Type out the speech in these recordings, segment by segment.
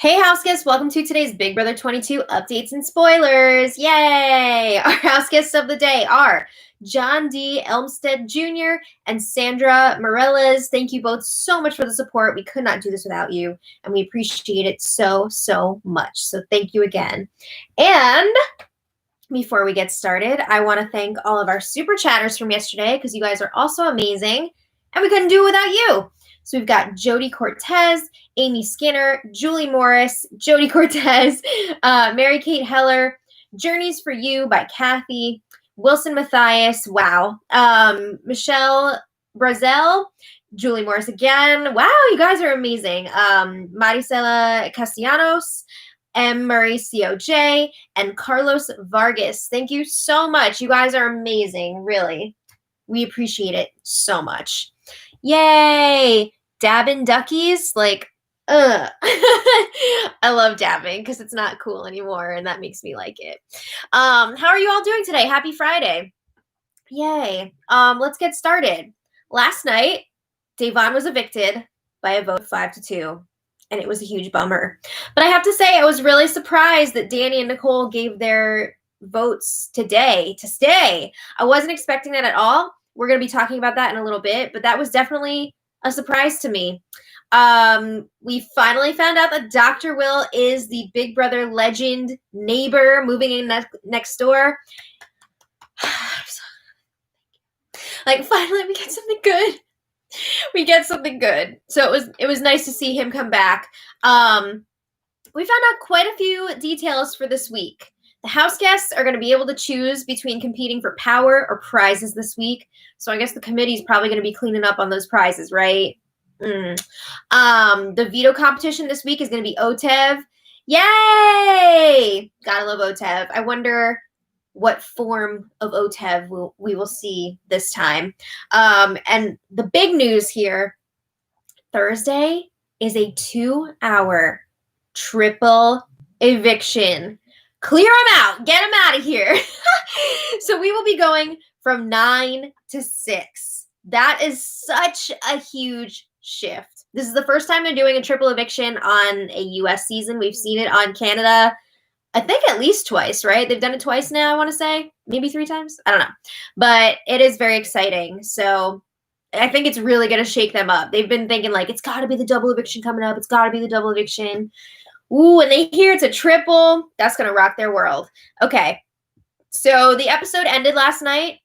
Hey house guests, welcome to today's Big Brother 22 updates and spoilers. Yay! Our house guests of the day are John D. Elmstead Jr. and Sandra Morellas. Thank you both so much for the support. We could not do this without you, and we appreciate it so much. So thank you again. And before we get started, I want to thank all of our super chatters from yesterday because you guys are also amazing, and we couldn't do it without you. So we've got Jody Cortez, Amy Skinner, Julie Morris, Jody Cortez, Mary Kate Heller, Journeys for You by Kathy, Wilson Matthias, wow, Michelle Brazel, Julie Morris again, wow, you guys are amazing, Maricela Castellanos, M. Murray COJ, and Carlos Vargas. Thank you so much. You guys are amazing, really. We appreciate it so much. Yay! Dabbing duckies, like, I love dabbing because it's not cool anymore, and that makes me like it. How are you all doing today? Happy Friday. Yay. Let's get started. Last night, Davon was evicted by a vote of 5-2, and it was a huge bummer. But I have to say, I was really surprised that Danny and Nicole gave their votes today to stay. I wasn't expecting that at all. We're going to be talking about that in a little bit, but that was definitely a surprise to me. We finally found out that Dr. Will is the Big Brother legend neighbor moving in next door. Like, finally we get something good. We get something good. So it was nice to see him come back. We found out quite a few details for this week. The house guests are going to be able to choose between competing for power or prizes this week. So I guess the committee is probably going to be cleaning up on those prizes, right? The veto competition this week is going to be OTEV. Yay! Gotta love OTEV. I wonder what form of OTEV we will see this time. And the big news here, Thursday is a 2-hour triple eviction. Clear them out. Get them out of here. So we will be going from 9 to 6. That is such a huge shift. This is the first time they're doing a triple eviction on a US season. We've seen it on Canada, I think at least twice, right? They've done it twice now, I want to say. Maybe 3 times. I don't know. But it is very exciting. So I think it's really going to shake them up. They've been thinking, like, it's got to be the double eviction coming up. It's got to be the double eviction. Ooh, and they hear it's a triple. That's going to rock their world. Okay. So the episode ended last night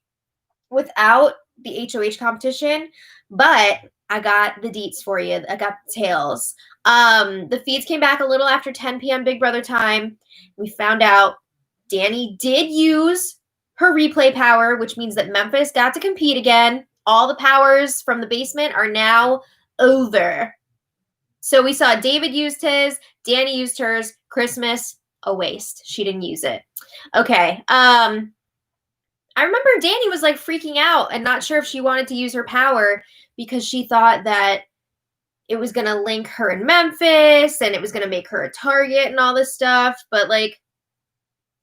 without the HOH competition, but I got the deets for you. I got the tails. The feeds came back a little after 10 p.m. Big Brother time. We found out Danny did use her replay power, which means that Memphis got to compete again. All the powers from the basement are now over. So we saw David used his, Danny used hers, Christmas, a waste. She didn't use it. Okay. I remember Danny was like freaking out and not sure if she wanted to use her power because she thought that it was going to link her in Memphis and it was going to make her a target and all this stuff. But like,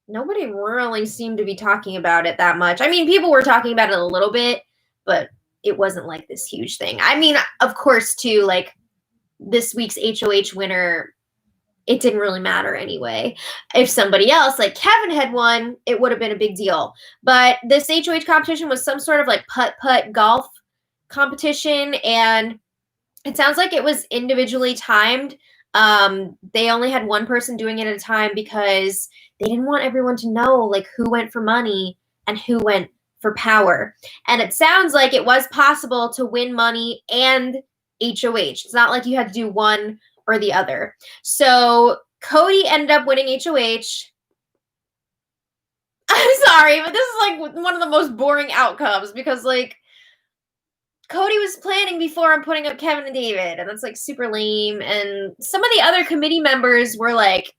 nobody really seemed to be talking about it that much. I mean, people were talking about it a little bit, but it wasn't like this huge thing. I mean, of course, too, like this week's HOH winner, it didn't really matter anyway. If somebody else, like Kevin, had won, it would have been a big deal. But this HOH competition was some sort of like putt-putt golf competition, and it sounds like it was individually timed. They only had one person doing it at a time because they didn't want everyone to know like who went for money and who went for power. And it sounds like it was possible to win money and HOH. It's not like you had to do one or the other. So Cody ended up winning HOH. I'm sorry, but this is like one of the most boring outcomes because like Cody was planning before I'm putting up Kevin and David, and that's like super lame. And some of the other committee members were like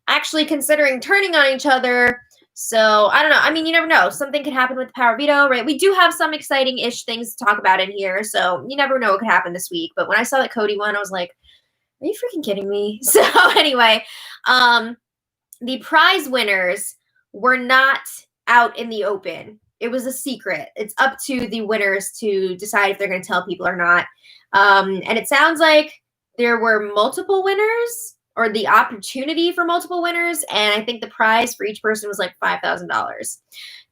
actually considering turning on each other. So I don't know. I mean, you never know. Something could happen with the power veto, right? We do have some exciting-ish things to talk about in here, so you never know what could happen this week. But when I saw that Cody won, I was like, are you freaking kidding me? So anyway, the prize winners were not out in the open. It was a secret. It's up to the winners to decide if they're going to tell people or not. And it sounds like there were multiple winners. or the opportunity for multiple winners, and I think the prize for each person was like $5,000.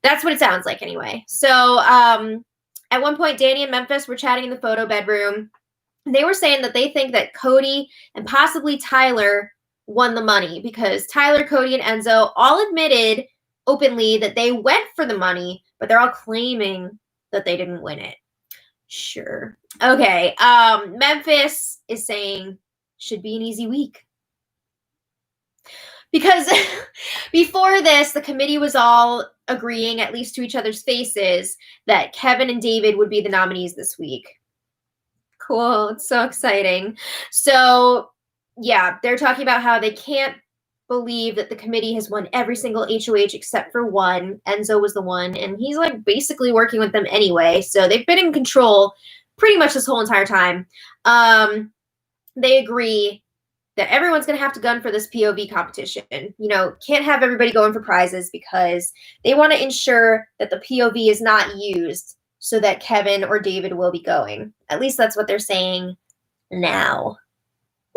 That's what it sounds like anyway. So at one point, Danny and Memphis were chatting in the photo bedroom. They were saying that they think that Cody and possibly Tyler won the money because Tyler, Cody, and Enzo all admitted openly that they went for the money, but they're all claiming that they didn't win it. Sure. Okay. Memphis is saying should be an easy week. Because before this, the committee was all agreeing, at least to each other's faces, that Kevin and David would be the nominees this week. Cool. It's so exciting. So, yeah, they're talking about how they can't believe that the committee has won every single HOH except for one. Enzo was the one, and he's like basically working with them anyway. So they've been in control pretty much this whole entire time. They agree that everyone's going to have to gun for this POV competition. You know, can't have everybody going for prizes because they want to ensure that the POV is not used so that Kevin or David will be going. At least that's what they're saying now.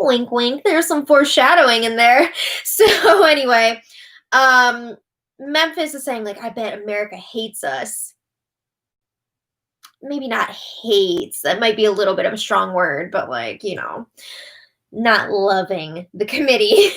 Wink, wink. There's some foreshadowing in there. So anyway, Memphis is saying, like, I bet America hates us. Maybe not hates. That might be a little bit of a strong word, but like, you know, not loving the committee.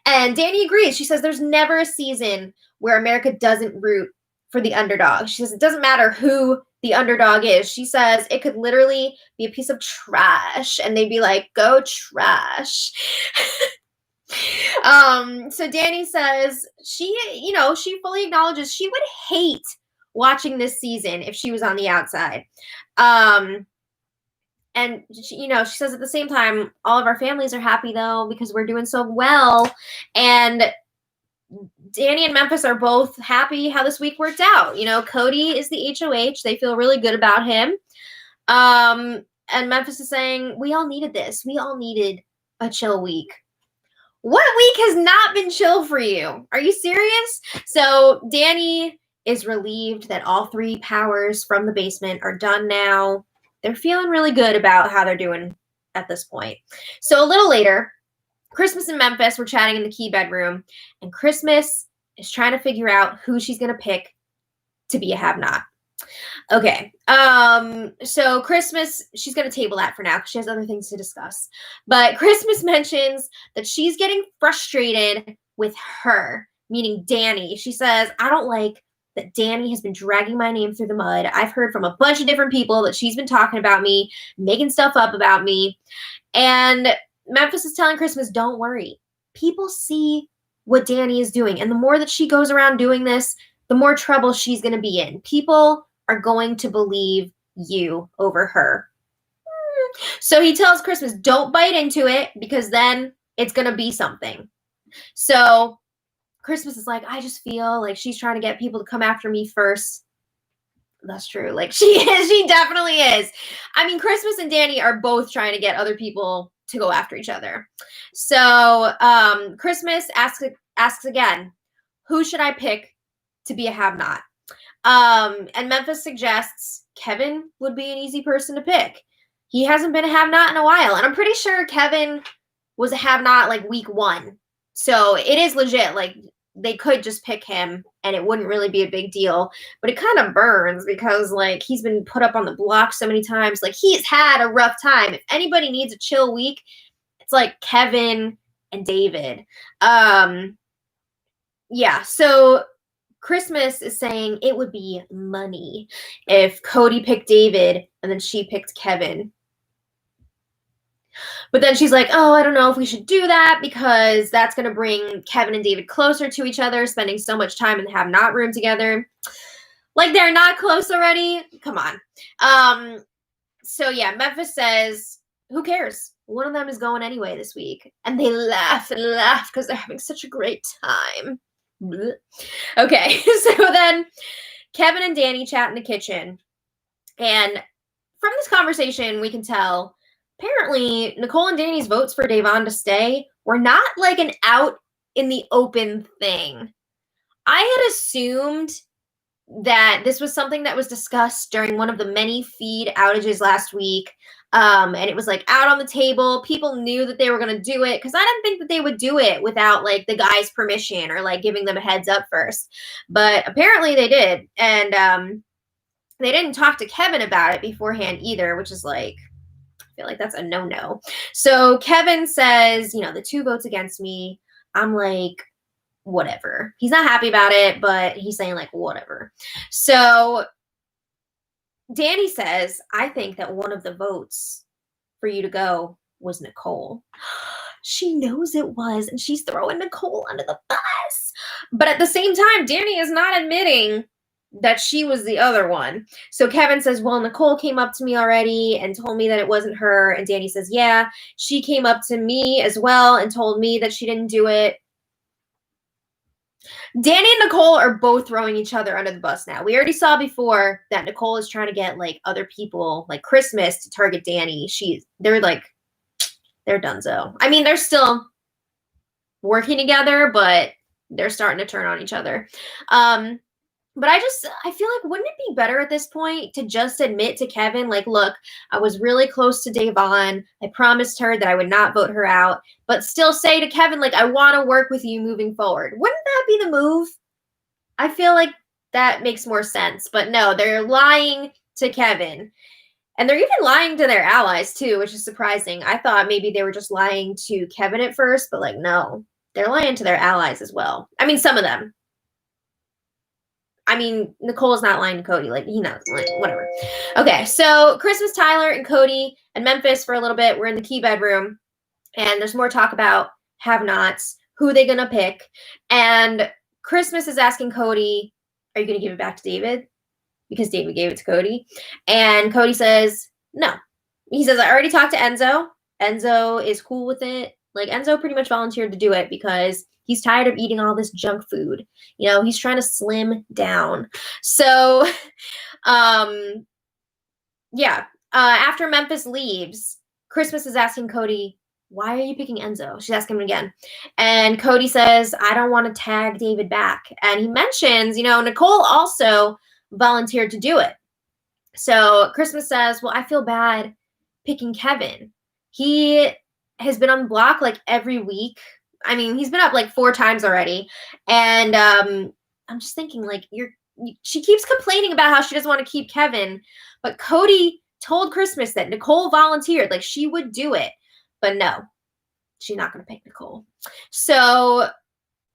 And Danny agrees. She says there's never a season where America doesn't root for the underdog. She says it doesn't matter who the underdog is. She says it could literally be a piece of trash and they'd be like, go trash. So Danny says she fully acknowledges she would hate watching this season if she was on the outside. And she says at the same time, all of our families are happy though because we're doing so well. And Danny and Memphis are both happy how this week worked out. You know, Cody is the HOH. They feel really good about him. And Memphis is saying, we all needed this. We all needed a chill week. What week has not been chill for you? Are you serious? So Danny is relieved that all three powers from the basement are done now. They're feeling really good about how they're doing at this point. So a little later, Christmas and Memphis were chatting in the key bedroom, and Christmas is trying to figure out who she's going to pick to be a have-not. Okay, so Christmas, she's going to table that for now because she has other things to discuss. But Christmas mentions that she's getting frustrated with her, meaning Danny. She says, I don't like that Danny has been dragging my name through the mud. I've heard from a bunch of different people that she's been talking about me, making stuff up about me. And Memphis is telling Christmas, don't worry. People see what Danny is doing. And the more that she goes around doing this, the more trouble she's going to be in. People are going to believe you over her. So he tells Christmas, don't bite into it because then it's going to be something. So Christmas is like, I just feel like she's trying to get people to come after me first. That's true. Like she is. She definitely is. I mean, Christmas and Danny are both trying to get other people to go after each other. So Christmas asks again, who should I pick to be a have-not? And Memphis suggests Kevin would be an easy person to pick. He hasn't been a have-not in a while. And I'm pretty sure Kevin was a have-not like week 1. So it is legit. Like they could just pick him and it wouldn't really be a big deal. But it kind of burns because like he's been put up on the block so many times. Like he's had a rough time. If anybody needs a chill week, it's like Kevin and David. Yeah, so Christmas is saying it would be money if Cody picked David and then she picked Kevin. But then she's like, oh, I don't know if we should do that because that's going to bring Kevin and David closer to each other, spending so much time in the have-not room together. Like they're not close already? Come on. So yeah, Memphis says, who cares? One of them is going anyway this week. And they laugh and laugh because they're having such a great time. Blech. Okay, so then Kevin and Danny chat in the kitchen. And from this conversation, we can tell apparently Nicole and Danny's votes for Davon to stay were not like an out in the open thing. I had assumed that this was something that was discussed during one of the many feed outages last week. And it was like out on the table. People knew that they were going to do it because I didn't think that they would do it without like the guy's permission or like giving them a heads up first. But apparently they did. And they didn't talk to Kevin about it beforehand either, which is like, I feel like that's a no-no. So Kevin says, you know, the 2 votes against me. I'm like, whatever. He's not happy about it, but he's saying like, whatever. So Danny says, I think that one of the votes for you to go was Nicole. She knows it was, and she's throwing Nicole under the bus. But at the same time, Danny is not admitting that she was the other one. So Kevin says, well, Nicole came up to me already and told me that it wasn't her. And Danny says, yeah, she came up to me as well and told me that she didn't do it. Danny and Nicole are both throwing each other under the bus now. We already saw before that Nicole is trying to get like other people, like Christmas, to target Danny. They're donezo. I mean, they're still working together, but they're starting to turn on each other. But I feel like, wouldn't it be better at this point to just admit to Kevin, like, look, I was really close to Davon. I promised her that I would not vote her out, but still say to Kevin, like, I want to work with you moving forward. Wouldn't that be the move? I feel like that makes more sense. But no, they're lying to Kevin. And they're even lying to their allies, too, which is surprising. I thought maybe they were just lying to Kevin at first, but, like, no. They're lying to their allies as well. I mean, some of them. I mean, Nicole's not lying to Cody. Like, he knows. Like, whatever. Okay, so Christmas, Tyler, and Cody and Memphis for a little bit. We're in the key bedroom. And there's more talk about have-nots. Who are they going to pick? And Christmas is asking Cody, are you going to give it back to David? Because David gave it to Cody. And Cody says, no. He says, I already talked to Enzo. Enzo is cool with it. Like, Enzo pretty much volunteered to do it because he's tired of eating all this junk food. You know, he's trying to slim down. So, yeah. After Memphis leaves, Christmas is asking Cody, why are you picking Enzo? She's asking him again. And Cody says, I don't want to tag David back. And he mentions, you know, Nicole also volunteered to do it. So Christmas says, well, I feel bad picking Kevin. He has been on the block like every week. I mean, he's been up like 4 times already. And I'm just thinking, like, she keeps complaining about how she doesn't want to keep Kevin. But Cody told Christmas that Nicole volunteered, like she would do it. But no, she's not going to pick Nicole. So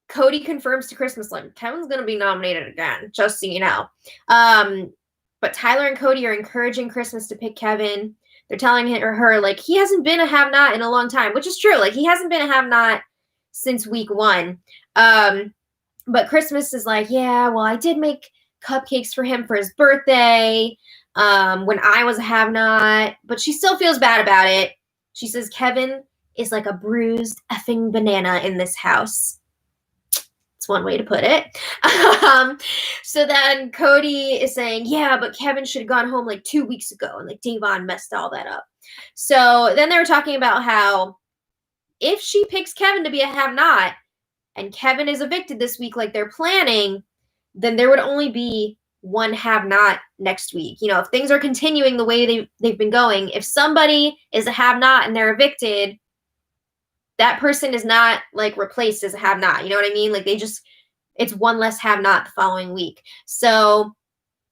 Cody confirms to Christmas, like, Kevin's going to be nominated again, just so you know. But Tyler and Cody are encouraging Christmas to pick Kevin. They're telling her, like, he hasn't been a have-not in a long time, which is true. Like, he hasn't been a have-not since week 1. But Christmas is like, yeah, well, I did make cupcakes for him for his birthday when I was a have-not. But she still feels bad about it. She says Kevin is like a bruised effing banana in this house. It's one way to put it. So then Cody is saying, yeah, but Kevin should have gone home like 2 weeks ago. And like Davon messed all that up. So then they were talking about how if she picks Kevin to be a have-not and Kevin is evicted this week like they're planning, then there would only be one have-not next week. You know, if things are continuing the way they've been going, if somebody is a have-not and they're evicted, that person is not like replaced as a have-not. You know what I mean? Like it's one less have-not the following week. So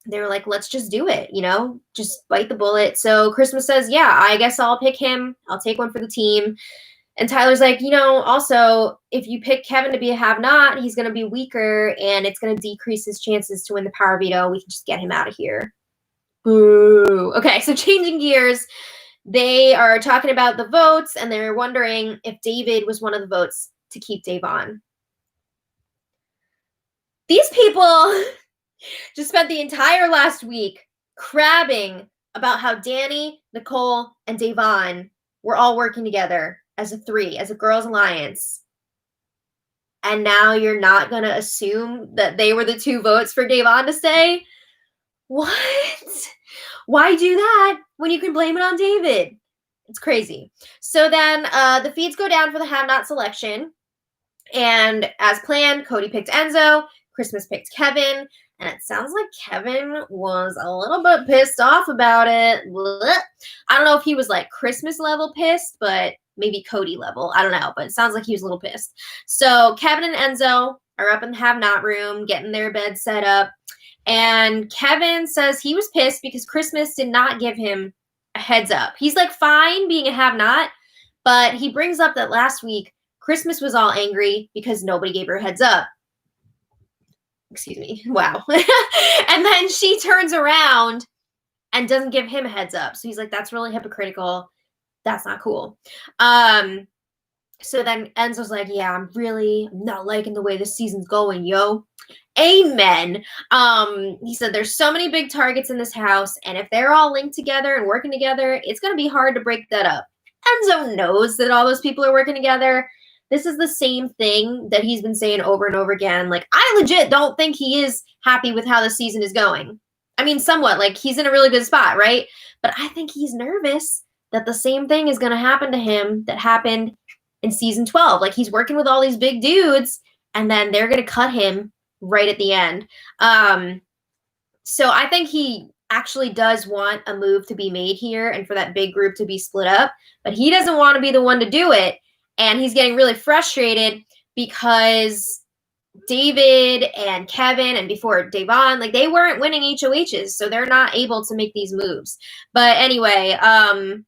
they were like, let's just do it, you know, just bite the bullet. So Christmas says, yeah, I guess I'll pick him. I'll take one for the team. And Tyler's like, you know, also, if you pick Kevin to be a have-not, he's going to be weaker and it's going to decrease his chances to win the power veto. We can just get him out of here. Boo. Okay, so changing gears. They are talking about the votes, and they're wondering if David was one of the votes to keep Davon. These people just spent the entire last week crabbing about how Danny, Nicole, and Davon were all working together as a 3, as a girls' alliance. And now you're not going to assume that they were the 2 votes for Davon to stay? What? Why do that when you can blame it on David? It's crazy. So then the feeds go down for the have-not selection. And as planned, Cody picked Enzo. Christmas picked Kevin. And it sounds like Kevin was a little bit pissed off about it. Blech. I don't know if he was like Christmas level pissed, but maybe Cody level. I don't know, but it sounds like he was a little pissed. So Kevin and Enzo are up in the have-not room, getting their bed set up. And Kevin says he was pissed because Christmas did not give him a heads up. He's like fine being a have-not, but he brings up that last week Christmas was all angry because nobody gave her a heads up. Excuse me. Wow. And then she turns around and doesn't give him a heads up. So he's like, that's really hypocritical. That's not cool. So then Enzo's like, yeah, I'm not liking the way this season's going, yo. Amen. He said there's so many big targets in this house, and if they're all linked together and working together, it's going to be hard to break that up. Enzo knows that all those people are working together. This is the same thing that he's been saying over and over again. Like, I legit don't think he is happy with how the season is going. I mean, somewhat. Like, he's in a really good spot, right? But I think he's nervous that the same thing is going to happen to him that happened in season 12. Like, he's working with all these big dudes, and then they're going to cut him right at the end. So I think he actually does want a move to be made here and for that big group to be split up, but he doesn't want to be the one to do it. And he's getting really frustrated because David and Kevin and before Davon, like they weren't winning HOHs, so they're not able to make these moves. But anyway, Enzo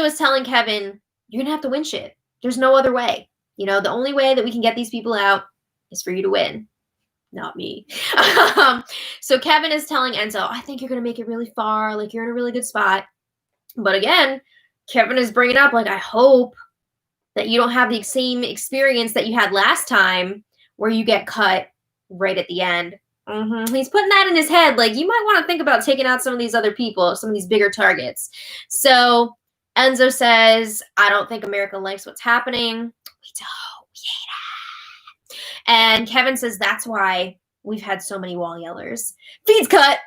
is telling Kevin, you're gonna have to win shit. There's no other way. You know, the only way that we can get these people out is for you to win. Not me. So Kevin is telling Enzo, I think you're gonna make it really far. Like, you're in a really good spot. But again, Kevin is bringing up, like, I hope that you don't have the same experience that you had last time where you get cut right at the end. He's putting that in his head. Like, you might want to think about taking out some of these other people, some of these bigger targets. So Enzo says, I don't think America likes what's happening. We don't. Yeah. And Kevin says, that's why we've had so many wall yellers. Feeds cut.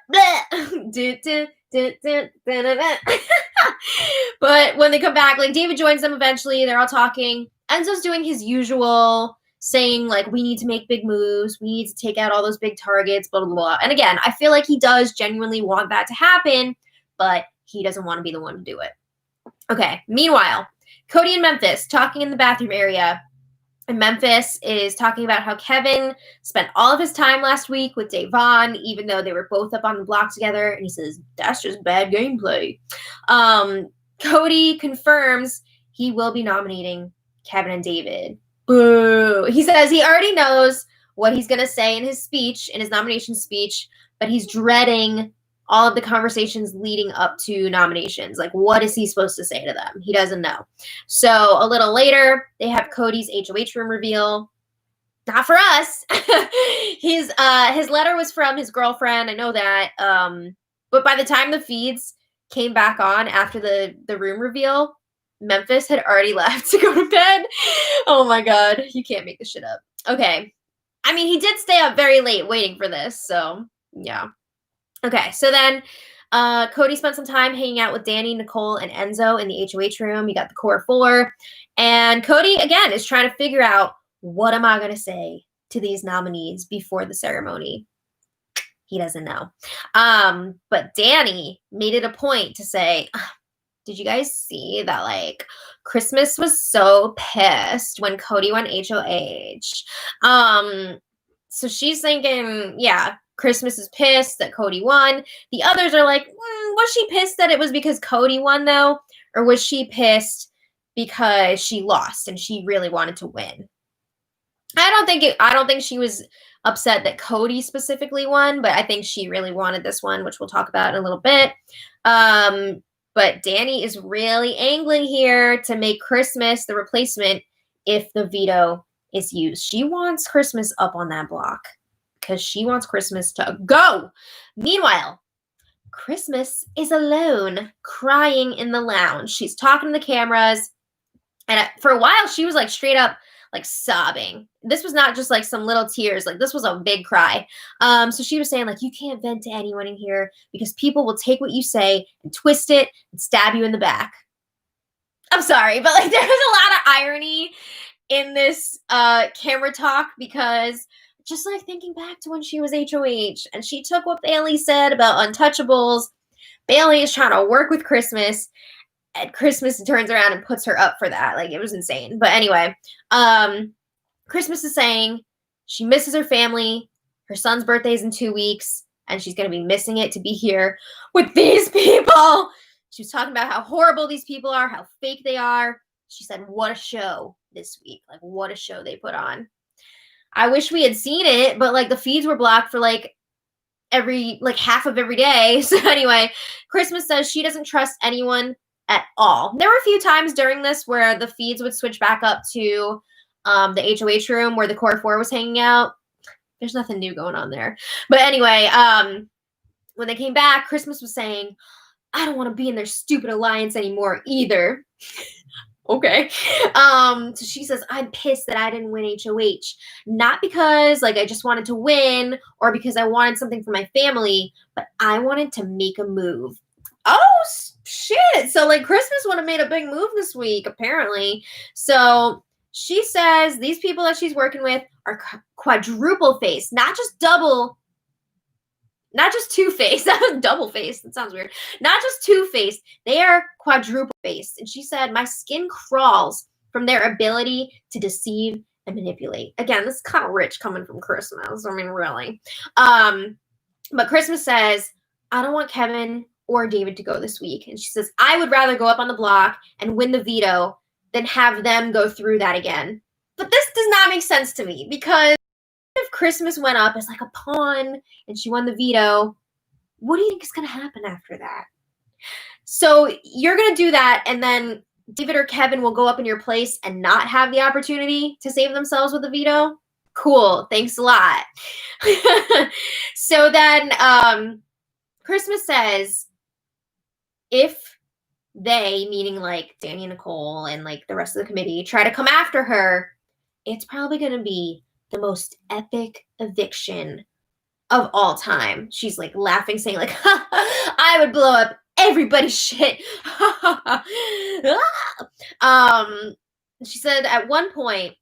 But when they come back, like, David joins them eventually. They're all talking. Enzo's doing his usual, saying, like, we need to make big moves. We need to take out all those big targets, blah, blah, blah. And again, I feel like he does genuinely want that to happen, but he doesn't want to be the one to do it. Okay, meanwhile, Cody and Memphis talking in the bathroom area. And Memphis is talking about how Kevin spent all of his time last week with Davon, even though they were both up on the block together. And he says, that's just bad gameplay. Cody confirms he will be nominating Kevin and David. Boo. He says he already knows what he's going to say in his speech, in his nomination speech, but he's dreading all of the conversations leading up to nominations. Like, what is he supposed to say to them? He doesn't know. So a little later, they have Cody's HOH room reveal. Not for us. His letter was from his girlfriend. I know that. But by the time the feeds came back on after the room reveal, Memphis had already left to go to bed. Oh my God. You can't make this shit up. Okay. I mean, he did stay up very late waiting for this. So yeah. Okay, so then Cody spent some time hanging out with Danny, Nicole, and Enzo in the HOH room. You got the core four. And Cody, again, is trying to figure out, what am I going to say to these nominees before the ceremony? He doesn't know. But Danny made it a point to say, did you guys see that, like, Christmas was so pissed when Cody won HOH? So she's thinking, yeah, Christmas is pissed that Cody won. The others are like, was she pissed that it was because Cody won, though? Or was she pissed because she lost and she really wanted to win? I don't think she was upset that Cody specifically won, but I think she really wanted this one, which we'll talk about in a little bit. But Danny is really angling here to make Christmas the replacement if the veto is used. She wants Christmas up on that block because she wants Christmas to go. Meanwhile, Christmas is alone, crying in the lounge. She's talking to the cameras, and for a while, she was like straight up like sobbing. This was not just like some little tears. Like, this was a big cry. So she was saying, like, you can't vent to anyone in here because people will take what you say and twist it and stab you in the back. I'm sorry, but like there was a lot of irony in this camera talk because just like thinking back to when she was HOH and she took what Bailey said about untouchables. Bailey is trying to work with Christmas, and Christmas turns around and puts her up for that. Like, it was insane. But anyway, Christmas is saying she misses her family. Her son's birthday is in 2 weeks, and she's going to be missing it to be here with these people. She was talking about how horrible these people are, how fake they are. She said, what a show this week. Like, what a show they put on. I wish we had seen it, but like the feeds were blocked for like half of every day. So anyway, Christmas says she doesn't trust anyone at all. There were a few times during this where the feeds would switch back up to the HOH room where the core 4 was hanging out. There's nothing new going on there. But anyway, when they came back, Christmas was saying, I don't want to be in their stupid alliance anymore either. Okay. So she says, I'm pissed that I didn't win HOH. Not because like I just wanted to win or because I wanted something for my family, but I wanted to make a move. Oh, shit. So like Christmas would have made a big move this week, apparently. So she says these people that she's working with are quadruple faced, not just two-faced. That was double-faced. That sounds weird. Not just two-faced. They are quadruple-faced. And she said, my skin crawls from their ability to deceive and manipulate. Again, this is kind of rich coming from Christmas. I mean, really. But Christmas says, I don't want Kevin or David to go this week. And she says, I would rather go up on the block and win the veto than have them go through that again. But this does not make sense to me because if Christmas went up as like a pawn and she won the veto, what do you think is going to happen after that? So you're going to do that, and then David or Kevin will go up in your place and not have the opportunity to save themselves with a veto? Cool. Thanks a lot. So then Christmas says if they, meaning like Danny and Nicole and like the rest of the committee, try to come after her, it's probably going to be the most epic eviction of all time. She's like laughing, saying like, I would blow up everybody's shit. She said at one point,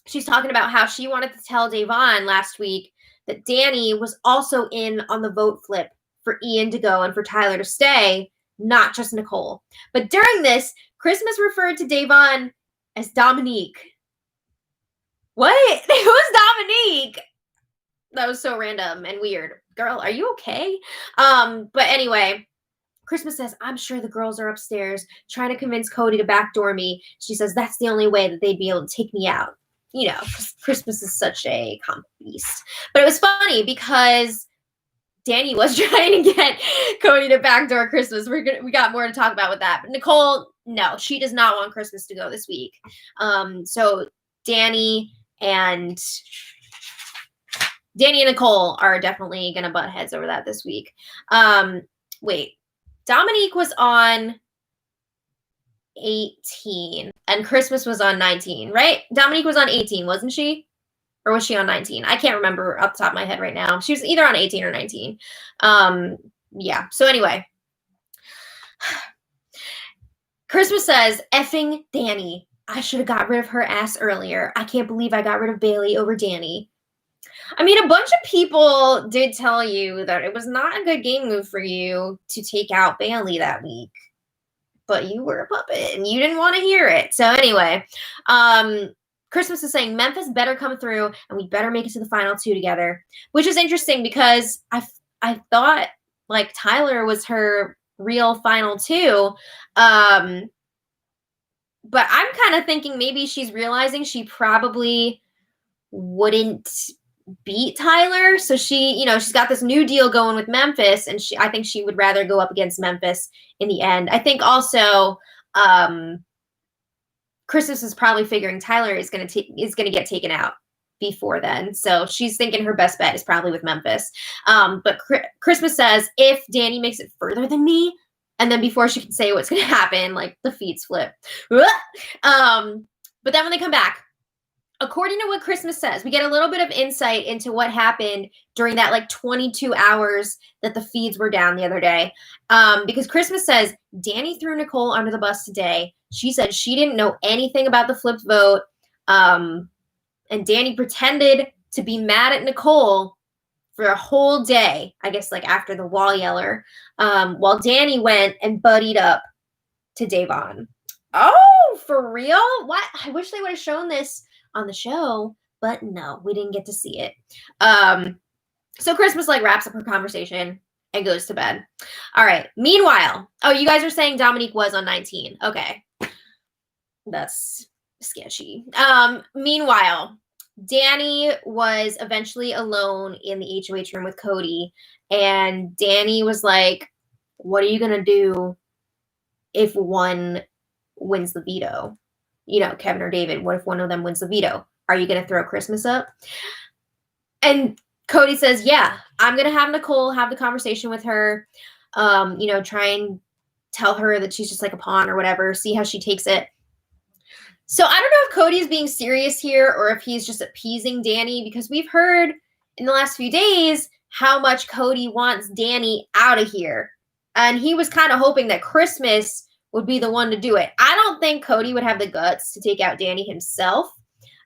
she's talking about how she wanted to tell Davon last week that Danny was also in on the vote flip for Ian to go and for Tyler to stay, not just Nicole. But during this, Christmas referred to Davon as Dominique. What? It was Dominique. That was so random and weird. Girl, are you okay? But anyway, Christmas says, I'm sure the girls are upstairs trying to convince Cody to backdoor me. She says that's the only way that they'd be able to take me out. You know, Christmas is such a comic beast. But it was funny because Danny was trying to get Cody to backdoor Christmas. We got more to talk about with that. But Nicole, no, she does not want Christmas to go this week. So Danny and Nicole are definitely going to butt heads over that this week. Wait, Dominique was on 18 and Christmas was on 19, right? Dominique was on 18, wasn't she? Or was she on 19? I can't remember off the top of my head right now. She was either on 18 or 19. Yeah. So anyway, Christmas says, effing Danny. I should have got rid of her ass earlier. I can't believe I got rid of Bailey over Danny. I mean, a bunch of people did tell you that it was not a good game move for you to take out Bailey that week. But you were a puppet and you didn't want to hear it. So anyway, Christmas is saying Memphis better come through and we better make it to the final 2 together. Which is interesting because I thought like Tyler was her real final 2. But I'm kind of thinking maybe she's realizing she probably wouldn't beat Tyler. So she, she's got this new deal going with Memphis, and I think she would rather go up against Memphis in the end. I think also Christmas is probably figuring Tyler is going to get taken out before then. So she's thinking her best bet is probably with Memphis. But Christmas says, if Danny makes it further than me, and then before she can say what's going to happen, like the feeds flip. But then when they come back, according to what Christmas says, we get a little bit of insight into what happened during that like 22 hours that the feeds were down the other day. Because Christmas says Danny threw Nicole under the bus today. She said she didn't know anything about the flipped vote. And Danny pretended to be mad at Nicole for a whole day, I guess like after the wall yeller, while Danny went and buddied up to Davon. Oh, for real? What? I wish they would have shown this on the show, but no, we didn't get to see it. So Christmas like wraps up her conversation and goes to bed. All right. Meanwhile, oh, you guys are saying Dominique was on 19. Okay. That's sketchy. Meanwhile, Danny was eventually alone in the HOH room with Cody, and Danny was like, what are you going to do if one wins the veto? You know, Kevin or David, what if one of them wins the veto? Are you going to throw Christmas up? And Cody says, yeah, I'm going to have Nicole have the conversation with her, you know, try and tell her that she's just like a pawn or whatever, see how she takes it. So I don't know if Cody is being serious here or if he's just appeasing Danny, because we've heard in the last few days how much Cody wants Danny out of here. And he was kind of hoping that Christmas would be the one to do it. I don't think Cody would have the guts to take out Danny himself.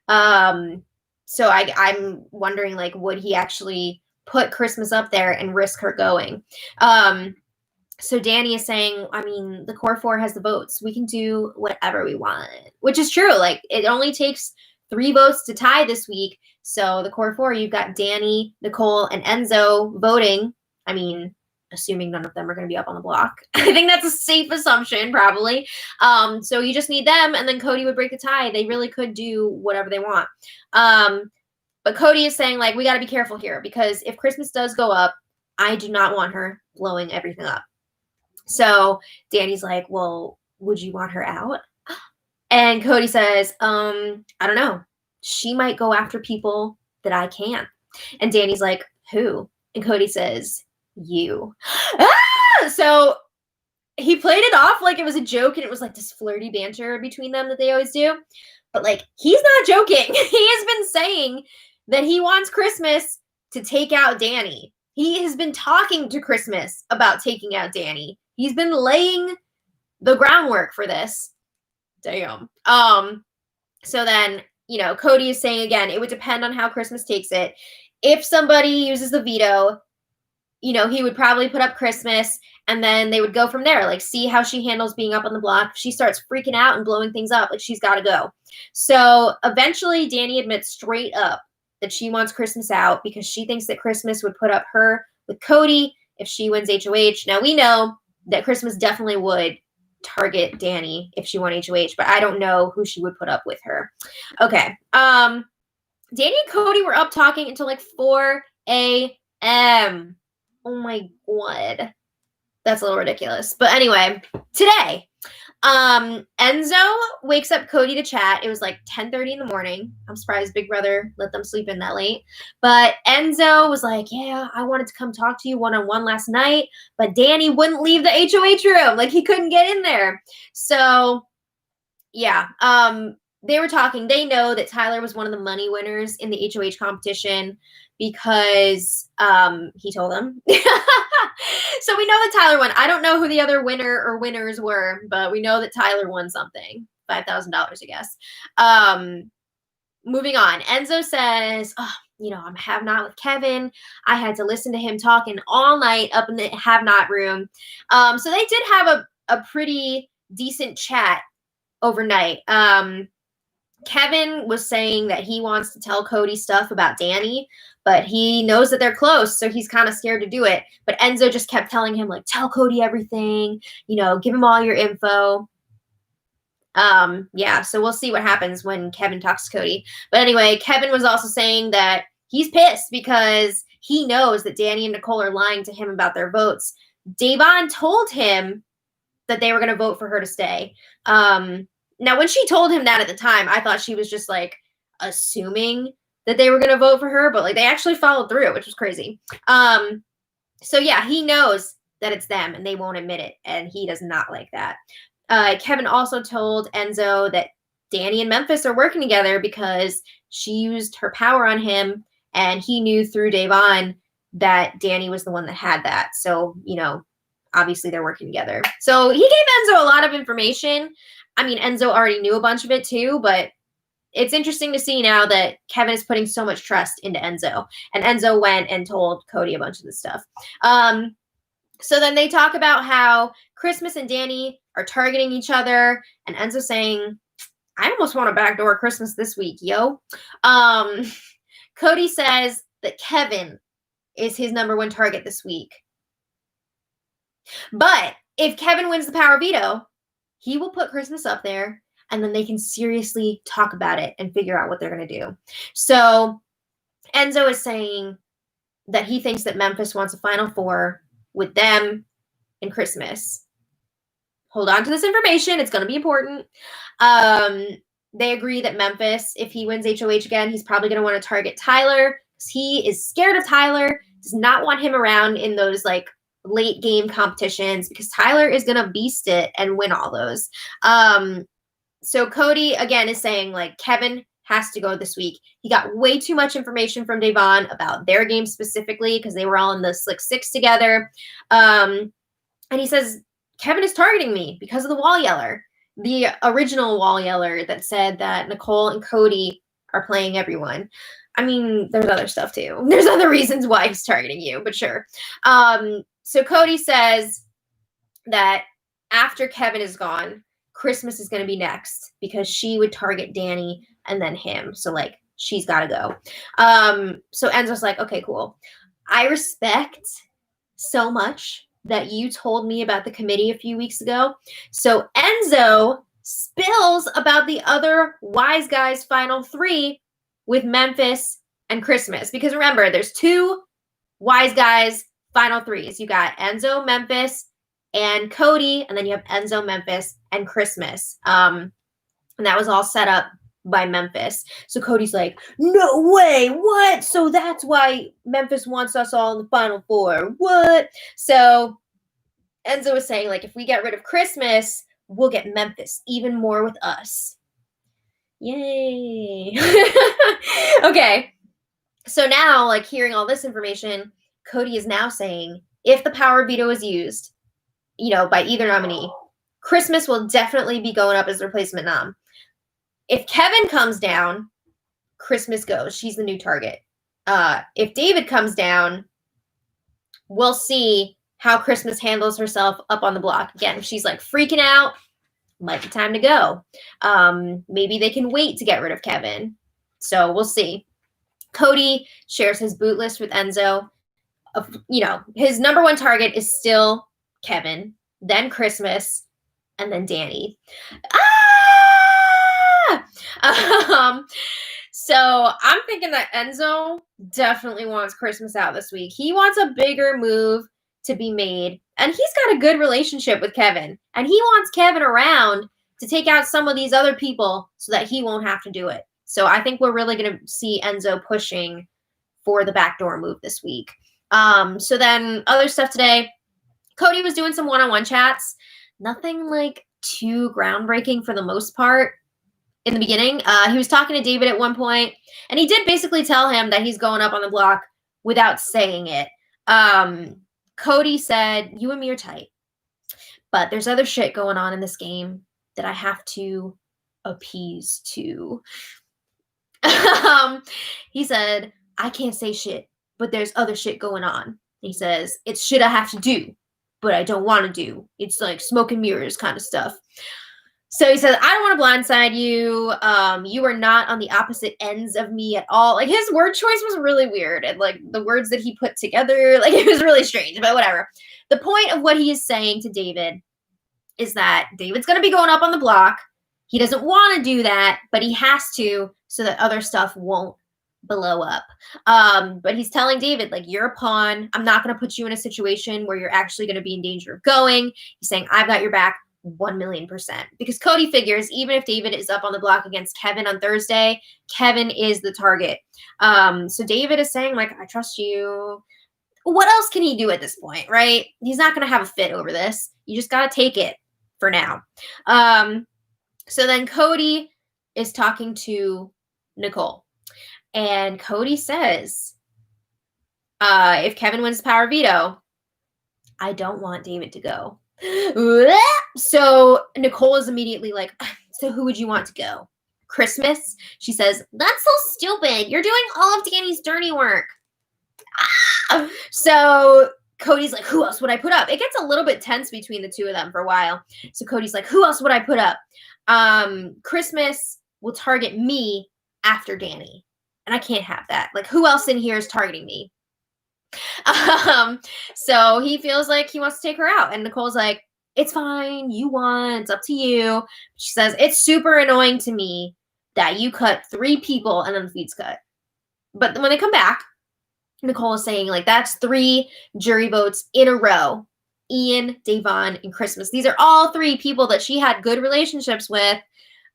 So I'm wondering, like, would he actually put Christmas up there and risk her going? So Danny is saying, I mean, the core four has the votes. We can do whatever we want, which is true. Like, it only takes 3 votes to tie this week. So the core four, you've got Danny, Nicole, and Enzo voting. I mean, assuming none of them are going to be up on the block. I think that's a safe assumption, probably. So you just need them, and then Cody would break the tie. They really could do whatever they want. But Cody is saying, like, we got to be careful here, because if Christmas does go up, I do not want her blowing everything up. So Danny's like, well, would you want her out? And Cody says, I don't know. She might go after people that I can't. And Danny's like, who? And Cody says, you. So he played it off like it was a joke, and it was like this flirty banter between them that they always do. But like, he's not joking. He has been saying that he wants Christmas to take out Danny. He has been talking to Christmas about taking out Danny. He's been laying the groundwork for this. Damn. So then, you know, Cody is saying again, it would depend on how Christmas takes it. If somebody uses the veto, you know, he would probably put up Christmas, and then they would go from there. Like, see how she handles being up on the block. If she starts freaking out and blowing things up, like, she's got to go. So eventually Danny admits straight up that she wants Christmas out because she thinks that Christmas would put up her with Cody if she wins HOH. Now, we know that Christmas definitely would target Danny if she won HOH, but I don't know who she would put up with her. Okay. Danny and Cody were up talking until like 4 a.m. Oh my God. That's a little ridiculous. But anyway, today, Enzo wakes up Cody to chat. It was like 10:30 in the morning. I'm surprised Big Brother let them sleep in that late. But Enzo was like, yeah, I wanted to come talk to you one-on-one last night, but Danny wouldn't leave the HOH room. Like, he couldn't get in there. So, yeah, they were talking. They know that Tyler was one of the money winners in the HOH competition because he told them. So we know that Tyler won. I don't know who the other winner or winners were, but we know that Tyler won something. $5,000, I guess. Moving on. Enzo says, oh, you know, I'm have not with Kevin. I had to listen to him talking all night up in the have not room. So they did have a pretty decent chat overnight. Kevin was saying that he wants to tell Cody stuff about Danny, but he knows that they're close, so he's kind of scared to do it. But Enzo just kept telling him, like, tell Cody everything, you know, give him all your info. Yeah, so we'll see what happens when Kevin talks to Cody. But anyway, Kevin was also saying that he's pissed because he knows that Danny and Nicole are lying to him about their votes. Davon told him that they were going to vote for her to stay. Now, when she told him that at the time, I thought she was just, like, assuming that they were going to vote for her, but, like, they actually followed through, which was crazy. So, yeah, he knows that it's them, and they won't admit it, and he does not like that. Kevin also told Enzo that Danny and Memphis are working together because she used her power on him, and he knew through Davon that Danny was the one that had that. So, you know, obviously they're working together. So he gave Enzo a lot of information. I mean, Enzo already knew a bunch of it too, but it's interesting to see now that Kevin is putting so much trust into Enzo, and Enzo went and told Cody a bunch of this stuff. So then they talk about how Christmas and Danny are targeting each other, and Enzo saying, I almost want to backdoor Christmas this week, yo. Cody says that Kevin is his number one target this week. But if Kevin wins the power veto, he will put Christmas up there, and then they can seriously talk about it and figure out what they're going to do. So Enzo is saying that he thinks that Memphis wants a Final Four with them in Christmas. Hold on to this information. It's going to be important. They agree that Memphis, if he wins HOH again, he's probably going to want to target Tyler because he is scared of Tyler, does not want him around in those like late game competitions because Tyler is going to beast it and win all those. So Cody, again, is saying like Kevin has to go this week. He got way too much information from Devon about their game specifically because they were all in the Slick Six together. And he says, Kevin is targeting me because of the wall yeller. The original wall yeller that said that Nicole and Cody are playing everyone. I mean, there's other stuff too. There's other reasons why he's targeting you, but sure. So Cody says that after Kevin is gone, Christmas is going to be next because she would target Danny and then him. So like, she's got to go. So Enzo's like, okay, cool. I respect so much that you told me about the committee a few weeks ago. So Enzo spills about the other Wise Guys Final Three with Memphis and Christmas. Because remember, there's two Wise Guys Final Threes. You got Enzo, Memphis, and Cody, and then you have Enzo, Memphis, and Christmas. And that was all set up by Memphis. So Cody's like, no way, what? So that's why Memphis wants us all in the Final Four. What? So Enzo was saying, like, if we get rid of Christmas, we'll get Memphis even more with us. Yay. Okay. So now, like, hearing all this information, Cody is now saying, if the power veto is used, you know, by either nominee, Christmas will definitely be going up as the replacement nom. If Kevin comes down, Christmas goes. She's the new target. If David comes down, we'll see how Christmas handles herself up on the block. Again, if she's like freaking out, might be time to go. Maybe they can wait to get rid of Kevin. So we'll see. Cody shares his boot list with Enzo. You know, his number one target is still Kevin, then Christmas, and then Danny. So I'm thinking that Enzo definitely wants Christmas out this week. He wants a bigger move to be made, and he's got a good relationship with Kevin, and he wants Kevin around to take out some of these other people so that he won't have to do it. So I think we're really going to see Enzo pushing for the backdoor move this week. So then other stuff today, Cody was doing some one-on-one chats. Nothing like too groundbreaking for the most part in the beginning. He was talking to David at one point, and he did basically tell him that he's going up on the block without saying it. Cody said, you and me are tight, but there's other shit going on in this game that I have to appease to. He said, I can't say shit, but there's other shit going on. He says, it's shit I have to do, but I don't want to do. It's like smoke and mirrors kind of stuff. So he says, I don't want to blindside you. You are not on the opposite ends of me at all. Like, his word choice was really weird. And, like, the words that he put together, like, it was really strange, but whatever. The point of what he is saying to David is that David's going to be going up on the block. He doesn't want to do that, but he has to so that other stuff won't blow up. But he's telling David, like, you're a pawn. I'm not going to put you in a situation where you're actually going to be in danger of going. He's saying, I've got your back 1,000,000%. Because Cody figures even if David is up on the block against Kevin on Thursday, Kevin is the target. So David is saying, like, I trust you. What else can he do at this point, right? He's not going to have a fit over this. You just got to take it for now. So then Cody is talking to Nicole. And Cody says, if Kevin wins the power veto, I don't want David to go. So Nicole is immediately like, so who would you want to go? Christmas. She says, "That's so stupid. You're doing all of Danny's dirty work." So Cody's like, "Who else would I put up?" It gets a little bit tense between the two of them for a while. So Cody's like, "Who else would I put up?" Christmas will target me after Danny. And I can't have that. Like, who else in here is targeting me? So he feels like he wants to take her out. And Nicole's like, "It's fine. You won. It's up to you." She says, "It's super annoying to me that you cut 3 people and then the feed's cut." But when they come back, Nicole is saying, like, that's 3 jury votes in a row. Ian, Davon, and Christmas. These are all 3 people that she had good relationships with.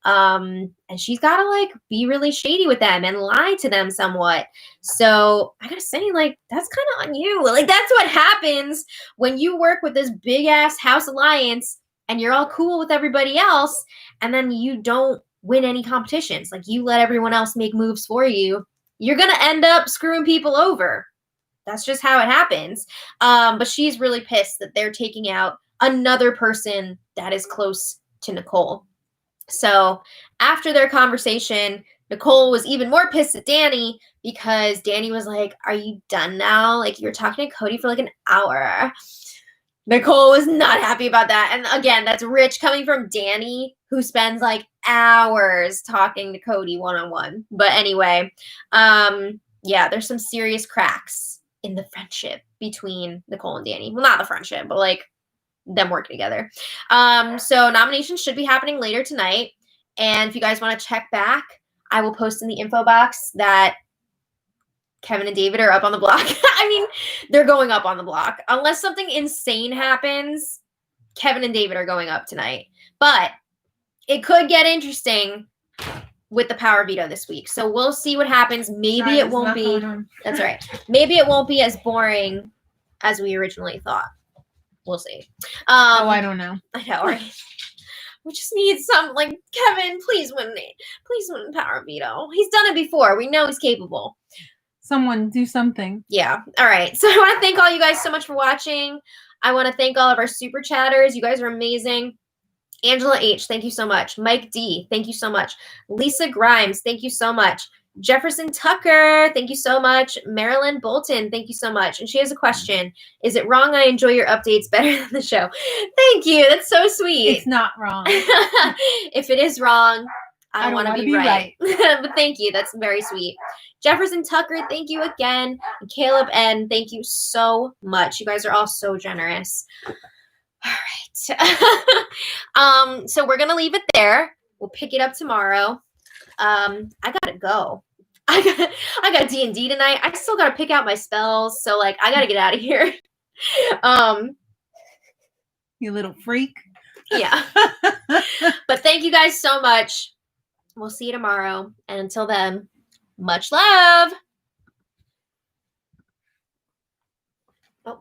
And she's got to, like, be really shady with them and lie to them somewhat. So I gotta say, like, that's kind of on you. Like, that's what happens when you work with this big-ass house alliance and you're all cool with everybody else, and then you don't win any competitions. Like, you let everyone else make moves for you. You're going to end up screwing people over. That's just how it happens. But she's really pissed that they're taking out another person that is close to Nicole. So after their conversation, Nicole was even more pissed at Danny because Danny was like, "Are you done now? Like, you were talking to Cody for like an hour." Nicole was not happy about that. And again, that's rich coming from Danny, who spends like hours talking to Cody one-on-one. But anyway, yeah, there's some serious cracks in the friendship between Nicole and Danny. Well, not the friendship, but like them working together. So nominations should be happening later tonight. And if you guys want to check back, I will post in the info box that Kevin and David are up on the block. I mean, they're going up on the block. Unless something insane happens, Kevin and David are going up tonight. But it could get interesting with the power veto this week. So we'll see what happens. Maybe it won't be. That's right. Maybe it won't be as boring as we originally thought. We'll see. I don't know. I know, right? We just need some, like, Kevin, please win it. Please win power veto. He's done it before. We know he's capable. Someone do something. Yeah. All right. So I want to thank all you guys so much for watching. I want to thank all of our super chatters. You guys are amazing. Angela H., thank you so much. Mike D., thank you so much. Lisa Grimes, thank you so much. Jefferson Tucker, thank you so much. Marilyn Bolton, thank you so much. And she has a question. Is it wrong I enjoy your updates better than the show? Thank you. That's so sweet. It's not wrong. If it is wrong, I want to be right. right. But thank you. That's very sweet. Jefferson Tucker, thank you again. And Caleb N., thank you so much. You guys are all so generous. All right. So we're going to leave it there. We'll pick it up tomorrow. I gotta go. I got D&D tonight. I still gotta pick out my spells. So, like, I gotta get out of here. You little freak. Yeah. But thank you guys so much. We'll see you tomorrow. And until then, much love.